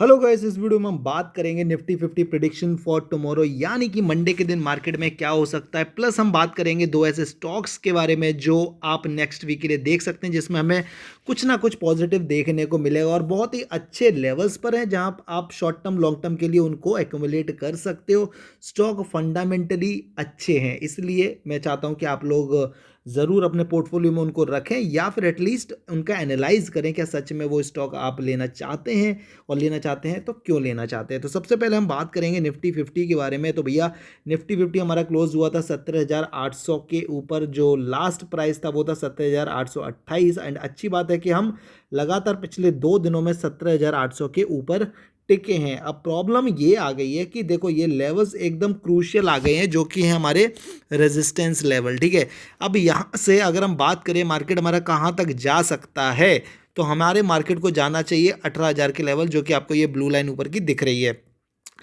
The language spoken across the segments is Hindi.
हेलो गाइस, इस वीडियो में हम बात करेंगे निफ्टी 50 प्रिडिक्शन फॉर टुमारो, यानी कि मंडे के दिन मार्केट में क्या हो सकता है। प्लस हम बात करेंगे दो ऐसे स्टॉक्स के बारे में जो आप नेक्स्ट वीक के लिए देख सकते हैं, जिसमें हमें कुछ ना कुछ पॉजिटिव देखने को मिलेगा और बहुत ही अच्छे लेवल्स पर हैं, जहां आप शॉर्ट टर्म लॉन्ग टर्म के लिए उनको एक्यूमुलेट कर सकते हो। स्टॉक फंडामेंटली अच्छे हैं, इसलिए मैं चाहता हूं कि आप लोग ज़रूर अपने पोर्टफोलियो में उनको रखें या फिर एटलीस्ट उनका एनालाइज करें, क्या सच में वो स्टॉक आप लेना चाहते हैं और लेना चाहते हैं तो क्यों लेना चाहते हैं। तो सबसे पहले हम बात करेंगे निफ्टी 50 के बारे में। तो भैया, निफ्टी 50 हमारा क्लोज हुआ था 17,800 के ऊपर। जो लास्ट प्राइस था वो था 17,828। एंड अच्छी बात है कि हम लगातार पिछले 2 दिनों में 17,800 के ऊपर टिके हैं। अब प्रॉब्लम ये आ गई है कि देखो, ये लेवल्स एकदम क्रूशियल आ गए हैं, जो कि है हमारे रेजिस्टेंस लेवल। ठीक है, अब यहाँ से अगर हम बात करें मार्केट हमारा कहाँ तक जा सकता है, तो हमारे मार्केट को जाना चाहिए 18,000 के लेवल, जो कि आपको ये ब्लू लाइन ऊपर की दिख रही है।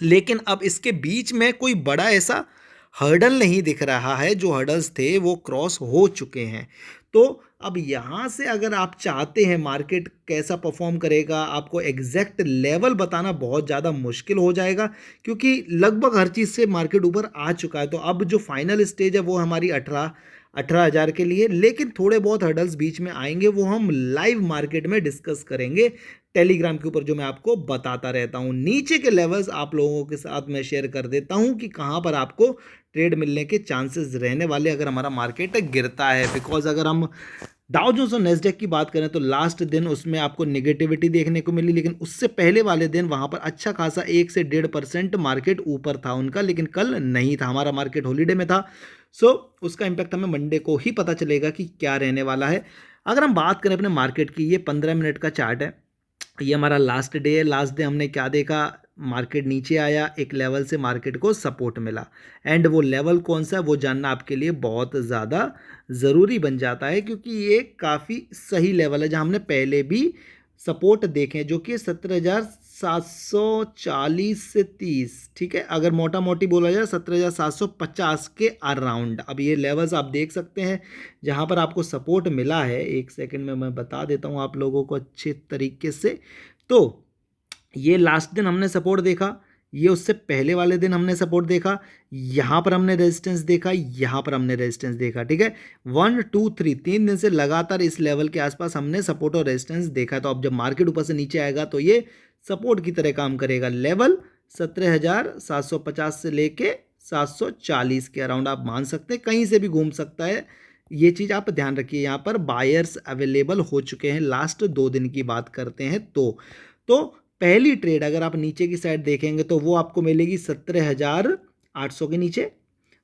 लेकिन अब इसके बीच में कोई बड़ा ऐसा हर्डल नहीं दिख रहा है। जो हर्डल्स थे वो क्रॉस हो चुके हैं। तो अब यहाँ से अगर आप चाहते हैं मार्केट कैसा परफॉर्म करेगा, आपको एग्जैक्ट लेवल बताना बहुत ज़्यादा मुश्किल हो जाएगा, क्योंकि लगभग हर चीज़ से मार्केट ऊपर आ चुका है। तो अब जो फाइनल स्टेज है वो हमारी 18,000 के लिए। लेकिन थोड़े बहुत हर्डल्स बीच में आएंगे, वो हम लाइव मार्केट में डिस्कस करेंगे टेलीग्राम के ऊपर, जो मैं आपको बताता रहता हूँ। नीचे के लेवल्स आप लोगों के साथ मैं शेयर कर देता हूँ कि कहाँ पर आपको ट्रेड मिलने के चांसेस रहने वाले अगर हमारा मार्केट गिरता है। बिकॉज अगर हम डाउ जोन्स और नेस्डेक की बात करें तो लास्ट दिन उसमें आपको नेगेटिविटी देखने को मिली, लेकिन उससे पहले वाले दिन वहां पर अच्छा खासा 1 से 1.5% मार्केट ऊपर था उनका। लेकिन कल नहीं था, हमारा मार्केट हॉलीडे में था। सो उसका इम्पैक्ट हमें मंडे को ही पता चलेगा कि क्या रहने वाला है। अगर हम बात करें अपने मार्केट की, ये 15 मिनट का चार्ट है। ये हमारा लास्ट डे है। लास्ट डे हमने क्या देखा, मार्केट नीचे आया, एक लेवल से मार्केट को सपोर्ट मिला। एंड वो लेवल कौन सा है वो जानना आपके लिए बहुत ज़्यादा ज़रूरी बन जाता है, क्योंकि ये काफ़ी सही लेवल है जहां हमने पहले भी सपोर्ट देखे हैं, जो कि 17,740 से 30। ठीक है, अगर मोटा मोटी बोला जाए 17,750 के अराउंड। अब ये लेवल्स आप देख सकते हैं जहां पर आपको सपोर्ट मिला है। एक सेकंड में मैं बता देता हूं आप लोगों को अच्छे तरीके से। तो ये लास्ट दिन हमने सपोर्ट देखा, ये उससे पहले वाले दिन हमने सपोर्ट देखा, यहाँ पर हमने रेजिस्टेंस देखा, यहाँ पर हमने रेजिस्टेंस देखा। ठीक है, 1 2 3 3 दिन से लगातार इस लेवल के आसपास हमने सपोर्ट और रेजिस्टेंस देखा। तो अब जब मार्केट ऊपर से नीचे आएगा तो ये सपोर्ट की तरह काम करेगा। लेवल 17,750 से लेके 740 के अराउंड आप मान सकते हैं, कहीं से भी घूम सकता है। ये चीज़ आप ध्यान रखिए। यहाँ पर बायर्स अवेलेबल हो चुके हैं, लास्ट 2 दिन की बात करते हैं तो पहली ट्रेड अगर आप नीचे की साइड देखेंगे तो वो आपको मिलेगी 17,800 के नीचे।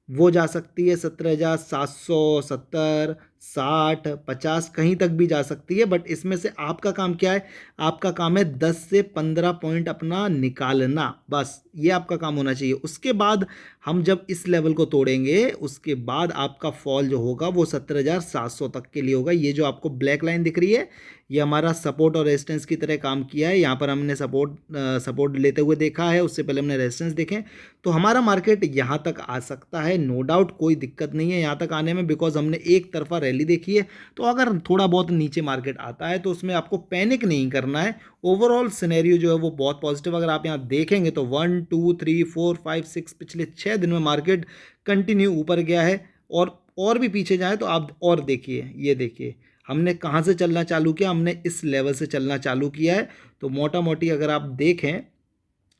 वो जा सकती है 17,770, 60, 50, कहीं तक भी जा सकती है। बट इसमें से आपका काम क्या है, आपका काम है 10 से 15 पॉइंट अपना निकालना, बस ये आपका काम होना चाहिए। उसके बाद हम जब इस लेवल को तोड़ेंगे, उसके बाद आपका फॉल जो होगा वो 17,700 तक के लिए होगा। ये जो आपको ब्लैक लाइन दिख रही है, ये हमारा सपोर्ट और रेजिस्टेंस की तरह काम किया है। यहाँ पर हमने सपोर्ट लेते हुए देखा है, उससे पहले हमने रेजिस्टेंस देखे। तो हमारा मार्केट यहाँ तक आ सकता है, नो डाउट, कोई दिक्कत नहीं है यहाँ तक आने में, बिकॉज हमने एक तरफा रैली देखी है। तो अगर थोड़ा बहुत नीचे मार्केट आता है तो उसमें आपको पैनिक नहीं करना है। ओवरऑल सिनेरियो जो है वो बहुत पॉजिटिव। अगर आप यहाँ देखेंगे तो 1 2 3 4 5 6 पिछले 6 दिन में मार्केट कंटिन्यू ऊपर गया है। और भी पीछे जाए तो आप और देखिए, ये देखिए हमने कहाँ से चलना चालू किया, हमने इस लेवल से चलना चालू किया है। तो मोटा मोटी अगर आप देखें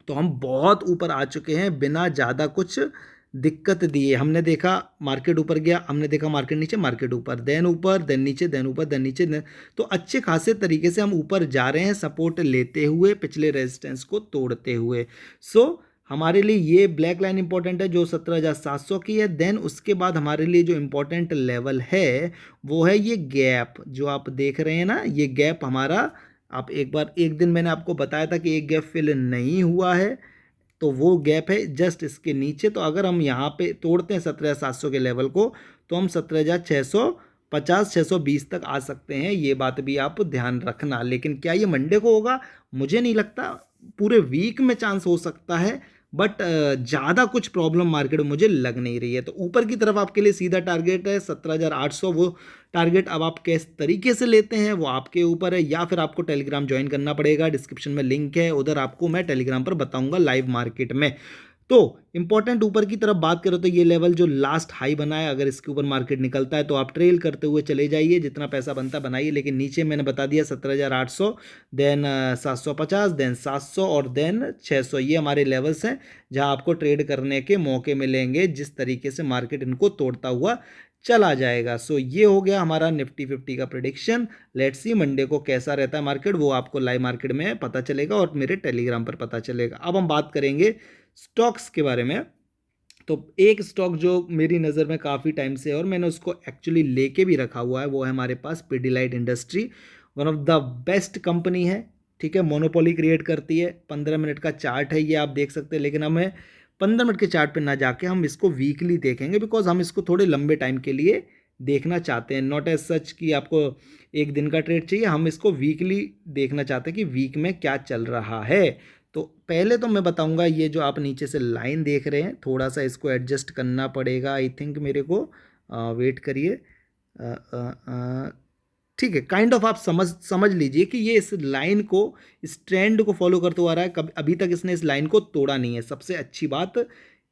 तो हम बहुत ऊपर आ चुके हैं बिना ज़्यादा कुछ दिक्कत दिए। हमने देखा मार्केट ऊपर गया, हमने देखा मार्केट नीचे, मार्केट ऊपर देन नीचे, देन ऊपर देन नीचे तो अच्छे खासे तरीके से हम ऊपर जा रहे हैं, सपोर्ट लेते हुए, पिछले रेजिस्टेंस को तोड़ते हुए। सो हमारे लिए ये ब्लैक लाइन इंपॉर्टेंट है जो 17,700 की है। देन उसके बाद हमारे लिए जो इम्पोर्टेंट लेवल है वो है ये गैप जो आप देख रहे हैं ना, ये गैप हमारा। आप एक दिन मैंने आपको बताया था कि एक गैप फिल नहीं हुआ है, तो वो गैप है जस्ट इसके नीचे। तो अगर हम यहाँ पे तोड़ते हैं 17,700 के लेवल को, तो हम 17,650 620 तक आ सकते हैं। ये बात भी आप ध्यान रखना। लेकिन क्या ये मंडे को होगा, मुझे नहीं लगता। पूरे वीक में चांस हो सकता है, बट ज़्यादा कुछ प्रॉब्लम मार्केट में मुझे लग नहीं रही है। तो ऊपर की तरफ आपके लिए सीधा टारगेट है 17,800, वो टारगेट अब आप किस तरीके से लेते हैं वो आपके ऊपर है, या फिर आपको टेलीग्राम ज्वाइन करना पड़ेगा। डिस्क्रिप्शन में लिंक है, उधर आपको मैं टेलीग्राम पर बताऊंगा लाइव मार्केट में। तो इंपॉर्टेंट ऊपर की तरफ बात करें तो ये लेवल जो लास्ट हाई बना है, अगर इसके ऊपर मार्केट निकलता है तो आप ट्रेल करते हुए चले जाइए, जितना पैसा बनता है बनाइए। लेकिन नीचे मैंने बता दिया 17,800, देन 750, देन 700 और देन 600, ये हमारे लेवल्स हैं जहां आपको ट्रेड करने के मौके मिलेंगे जिस तरीके से मार्केट इनको तोड़ता हुआ चला जाएगा। सो ये हो गया हमारा निफ्टी 50 का प्रिडिक्शन। लेट्स सी मंडे को कैसा रहता है मार्केट, वो आपको लाइव मार्केट में पता चलेगा और मेरे टेलीग्राम पर पता चलेगा। अब हम बात करेंगे स्टॉक्स के बारे में। तो एक स्टॉक जो मेरी नज़र में काफ़ी टाइम से है और मैंने उसको एक्चुअली लेके भी रखा हुआ है, वो है हमारे पास Pidilite industry. One of the best company है, ठीक है, मोनोपोली क्रिएट करती है। 15 मिनट का चार्ट है ये, आप देख सकते हैं, लेकिन हमें 15 मिनट के चार्ट पे ना जाके हम इसको वीकली देखेंगे, बिकॉज हम इसको थोड़े लंबे टाइम के लिए देखना चाहते हैं। नॉट एज सच कि आपको एक दिन का ट्रेड चाहिए, हम इसको वीकली देखना चाहते हैं कि वीक में क्या चल रहा है। तो पहले तो मैं बताऊंगा, ये जो आप नीचे से लाइन देख रहे हैं, थोड़ा सा इसको एडजस्ट करना पड़ेगा आई थिंक मेरे को। वेट करिए, ठीक है, काइंड ऑफ आप समझ लीजिए कि ये इस लाइन को, इस ट्रेंड को फॉलो करते हुआ आ रहा है। कभी अभी तक इसने इस लाइन को तोड़ा नहीं है, सबसे अच्छी बात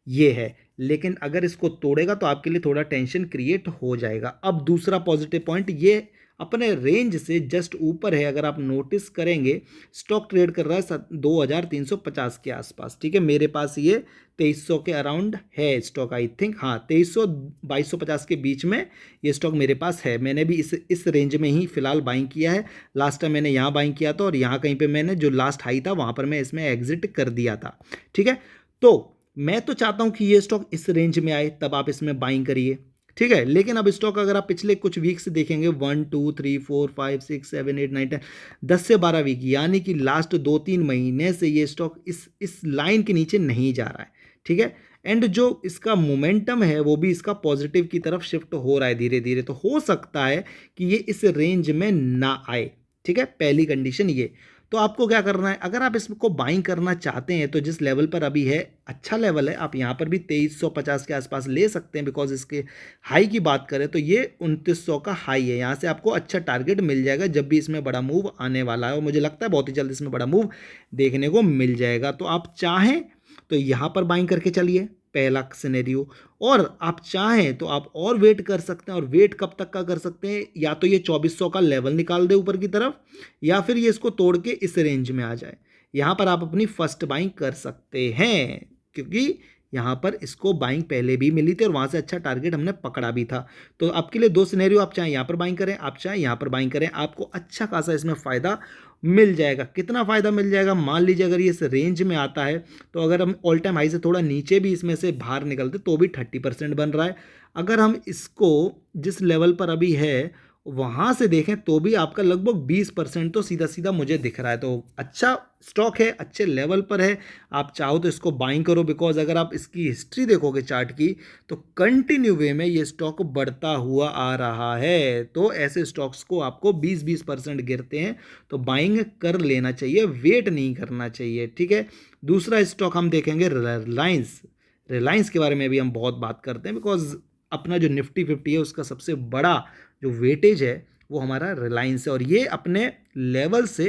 ये है। लेकिन अगर इसको तोड़ेगा तो आपके लिए थोड़ा टेंशन क्रिएट हो जाएगा। अब दूसरा पॉजिटिव पॉइंट, ये अपने रेंज से जस्ट ऊपर है। अगर आप नोटिस करेंगे, स्टॉक ट्रेड कर रहा है 2,350 के आसपास, ठीक है। मेरे पास ये 2,300 के अराउंड है स्टॉक आई थिंक, हाँ 2,300 2,250 के बीच में ये स्टॉक मेरे पास है। मैंने भी इस रेंज में ही फिलहाल बाइंग किया है। लास्ट टाइम मैंने यहाँ बाइंग किया था और यहाँ कहीं पे मैंने जो लास्ट हाई था वहाँ पर मैं इसमें एग्जिट कर दिया था, ठीक है। तो मैं तो चाहता हूँ कि ये स्टॉक इस रेंज में आए, तब आप इसमें बाइंग करिए, ठीक है। लेकिन अब स्टॉक अगर आप पिछले कुछ वीक से देखेंगे, 1 2 3 4 5 6 7 8 9 10, 10 से 12 वीक, यानी कि लास्ट 2-3 महीने से ये स्टॉक इस लाइन के नीचे नहीं जा रहा है, ठीक है। एंड जो इसका मोमेंटम है वो भी इसका पॉजिटिव की तरफ शिफ्ट हो रहा है धीरे धीरे। तो हो सकता है कि ये इस रेंज में ना आए, ठीक है, पहली कंडीशन ये। तो आपको क्या करना है, अगर आप इसको बाइंग करना चाहते हैं तो जिस लेवल पर अभी है, अच्छा लेवल है, आप यहाँ पर भी 2,350 के आसपास ले सकते हैं। बिकॉज इसके हाई की बात करें तो ये 2,900 का हाई है, यहाँ से आपको अच्छा टारगेट मिल जाएगा जब भी इसमें बड़ा मूव आने वाला है। और मुझे लगता है बहुत ही जल्द इसमें बड़ा मूव देखने को मिल जाएगा। तो आप चाहें तो यहाँ पर बाइंग करके चलिए, पहला सिनेरियो। और आप चाहें तो आप और वेट कर सकते हैं। और वेट कब तक का कर सकते हैं, या तो ये 2,400 का लेवल निकाल दे ऊपर की तरफ, या फिर ये इसको तोड़ के इस रेंज में आ जाए। यहाँ पर आप अपनी फर्स्ट बाइंग कर सकते हैं, क्योंकि यहाँ पर इसको बाइंग पहले भी मिली थी और वहाँ से अच्छा टारगेट हमने पकड़ा भी था। तो आपके लिए दो सिनेरियो, आप चाहे यहाँ पर बाइंग करें, आप चाहे यहाँ पर बाइंग करें, आपको अच्छा खासा इसमें फ़ायदा मिल जाएगा। कितना फ़ायदा मिल जाएगा, मान लीजिए अगर ये इस रेंज में आता है तो अगर हम ऑल टाइम हाई से थोड़ा नीचे भी इसमें से बाहर निकलते तो भी 30% बन रहा है। अगर हम इसको जिस लेवल पर अभी है वहाँ से देखें तो भी आपका लगभग 20% तो सीधा सीधा मुझे दिख रहा है। तो अच्छा स्टॉक है, अच्छे लेवल पर है, आप चाहो तो इसको बाइंग करो। बिकॉज अगर आप इसकी हिस्ट्री देखोगे चार्ट की, तो कंटिन्यू वे में ये स्टॉक बढ़ता हुआ आ रहा है। तो ऐसे स्टॉक्स को आपको 20% गिरते हैं तो बाइंग कर लेना चाहिए, वेट नहीं करना चाहिए, ठीक है। दूसरा स्टॉक हम देखेंगे रिलायंस। रिलायंस के बारे में भी हम बहुत बात करते हैं, बिकॉज अपना जो निफ्टी 50 है उसका सबसे बड़ा जो वेटेज है वो हमारा रिलायंस है। और ये अपने लेवल से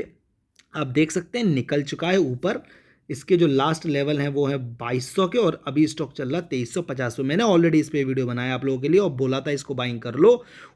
आप देख सकते हैं निकल चुका है ऊपर। इसके जो लास्ट लेवल हैं वो है 2,200 के, और अभी स्टॉक चल रहा है 2,350 पे। मैंने ऑलरेडी इस पे वीडियो बनाया आप लोगों के लिए और बोला था इसको बाइंग कर लो।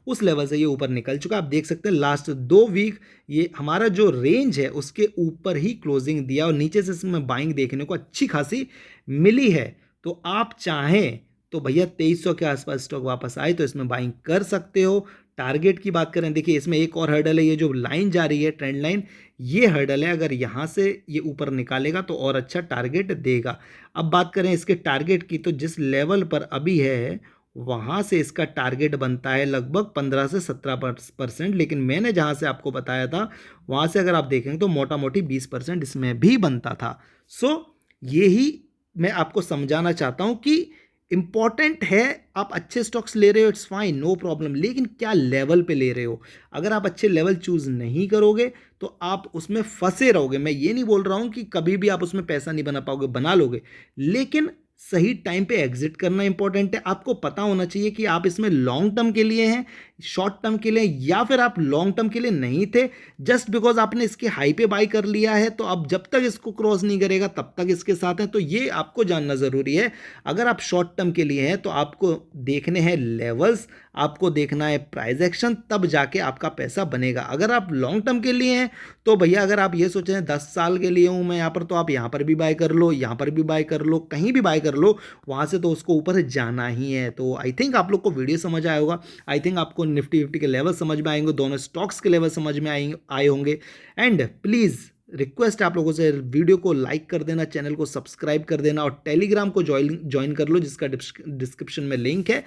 उस लेवल से ये ऊपर निकल चुका है। आप देख सकते हैं लास्ट 2 वीक ये हमारा जो रेंज है उसके ऊपर ही क्लोजिंग दिया और नीचे से इसमें बाइंग देखने को अच्छी खासी मिली है। तो आप चाहें तो भैया 2,300 के आसपास स्टॉक वापस आए तो इसमें बाइंग कर सकते हो। टारगेट की बात करें, देखिए इसमें एक और हर्डल है, ये जो लाइन जा रही है ट्रेंड लाइन, ये हर्डल है। अगर यहाँ से ये ऊपर निकालेगा तो और अच्छा टारगेट देगा। अब बात करें इसके टारगेट की, तो जिस लेवल पर अभी है वहाँ से इसका टारगेट बनता है लगभग 15 से 17%। लेकिन मैंने जहाँ से आपको बताया था वहाँ से अगर आप देखेंगे तो मोटा मोटी 20% इसमें भी बनता था। सो यही मैं आपको समझाना चाहता हूँ कि इंपॉर्टेंट है, आप अच्छे स्टॉक्स ले रहे हो, इट्स फाइन, नो प्रॉब्लम, लेकिन क्या लेवल पे ले रहे हो। अगर आप अच्छे लेवल चूज नहीं करोगे तो आप उसमें फंसे रहोगे। मैं ये नहीं बोल रहा हूँ कि कभी भी आप उसमें पैसा नहीं बना पाओगे, बना लोगे, लेकिन सही टाइम पे एग्जिट करना इंपॉर्टेंट है। आपको पता होना चाहिए कि आप इसमें लॉन्ग टर्म के लिए हैं, शॉर्ट टर्म के लिए, या फिर आप लॉन्ग टर्म के लिए नहीं थे। जस्ट बिकॉज आपने इसके हाई पे बाई कर लिया है, तो आप जब तक इसको क्रॉस नहीं करेगा तब तक इसके साथ हैं। तो ये आपको जानना जरूरी है। अगर आप शॉर्ट टर्म के लिए हैं तो आपको देखने हैं लेवल्स, आपको देखना है प्राइस एक्शन, तब जाके आपका पैसा बनेगा। अगर आप लॉन्ग टर्म के लिए हैं तो भैया, अगर आप ये सोच रहे हैं 10 साल के लिए हूं मैं यहाँ पर, तो आप यहाँ पर भी बाय कर लो, यहाँ पर भी बाय कर लो, कहीं भी बाय कर लो, वहां से तो उसको ऊपर जाना ही है। तो आई थिंक आप लोग को वीडियो समझ आया होगा। आई थिंक आपको निफ्टी फिफ्टी के लेवल समझ में आएंगे, दोनों स्टॉक्स के लेवल समझ में आए होंगे। एंड प्लीज़ रिक्वेस्ट है आप लोगों से, वीडियो को लाइक कर देना, चैनल को सब्सक्राइब कर देना, और टेलीग्राम को ज्वाइन कर लो, जिसका डिस्क्रिप्शन में लिंक है।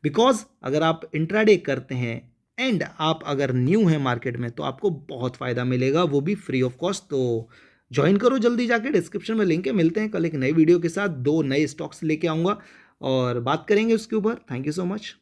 बिकॉज अगर आप इंट्राडे करते हैं एंड आप अगर न्यू हैं मार्केट में, तो आपको बहुत फ़ायदा मिलेगा, वो भी फ्री ऑफ कॉस्ट। तो ज्वाइन करो जल्दी जाके, डिस्क्रिप्शन में लिंक है। मिलते हैं कल एक नई वीडियो के साथ, 2 नए स्टॉक्स लेके आऊँगा और बात करेंगे उसके ऊपर। Thank you so much.